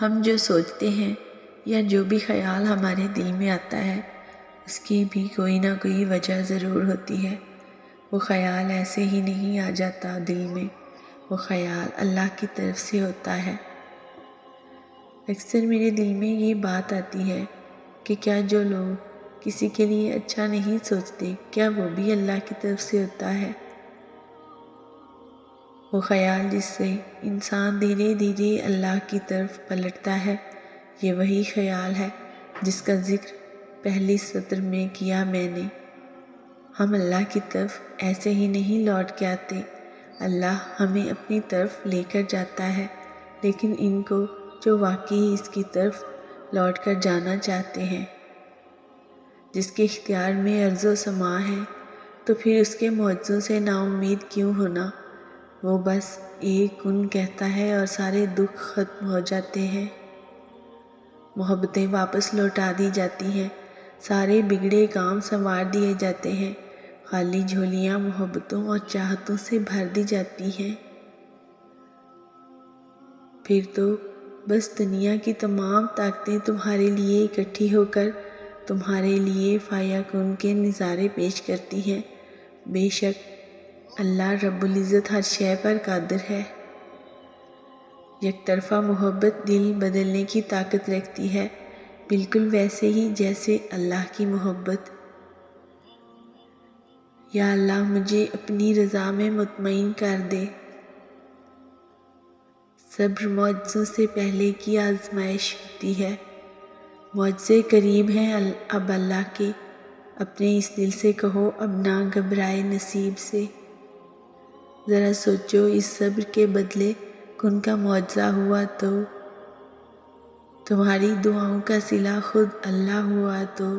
ہم جو سوچتے ہیں یا جو بھی خیال ہمارے دل میں آتا ہے اس کی بھی کوئی نہ کوئی وجہ ضرور ہوتی ہے۔ وہ خیال ایسے ہی نہیں آ جاتا دل میں، وہ خیال اللہ کی طرف سے ہوتا ہے۔ اکثر میرے دل میں یہ بات آتی ہے کہ کیا جو لوگ کسی کے لیے اچھا نہیں سوچتے، کیا وہ بھی اللہ کی طرف سے ہوتا ہے؟ وہ خیال جس سے انسان دھیرے دھیرے اللہ کی طرف پلٹتا ہے، یہ وہی خیال ہے جس کا ذکر پہلی سطر میں کیا میں نے۔ ہم اللہ کی طرف ایسے ہی نہیں لوٹ کے آتے، اللہ ہمیں اپنی طرف لے کر جاتا ہے، لیکن ان کو جو واقعی اس کی طرف لوٹ کر جانا چاہتے ہیں، جس کے اختیار میں ارض و سماع ہے، تو پھر اس کے معجزوں سے نا امید کیوں ہونا؟ وہ بس ایک کن کہتا ہے اور سارے دکھ ختم ہو جاتے ہیں، محبتیں واپس لوٹا دی جاتی ہیں، سارے بگڑے کام سنوار دیے جاتے ہیں، خالی جھولیاں محبتوں اور چاہتوں سے بھر دی جاتی ہیں۔ پھر تو بس دنیا کی تمام طاقتیں تمہارے لیے اکٹھی ہو کر تمہارے لیے فایکون کے نظارے پیش کرتی ہیں۔ بے شک اللہ رب العزت ہر شے پر قادر ہے۔ یک طرفہ محبت دل بدلنے کی طاقت رکھتی ہے، بالکل ویسے ہی جیسے اللہ کی محبت۔ یا اللہ مجھے اپنی رضا میں مطمئن کر دے۔ صبر معجزوں سے پہلے کی آزمائش ہوتی ہے، معجزے قریب ہیں اب اللہ کے، اپنے اس دل سے کہو اب نہ گھبرائے نصیب سے۔ ذرا سوچو اس صبر کے بدلے کن کا معجزہ ہوا تو، تمہاری دعاؤں کا صلہ خود اللہ ہوا تو،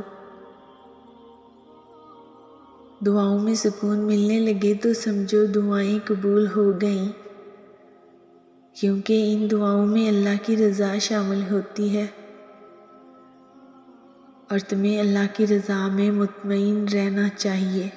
دعاؤں میں سکون ملنے لگے تو سمجھو دعائیں قبول ہو گئیں، کیونکہ ان دعاؤں میں اللہ کی رضا شامل ہوتی ہے، اور تمہیں اللہ کی رضا میں مطمئن رہنا چاہیے۔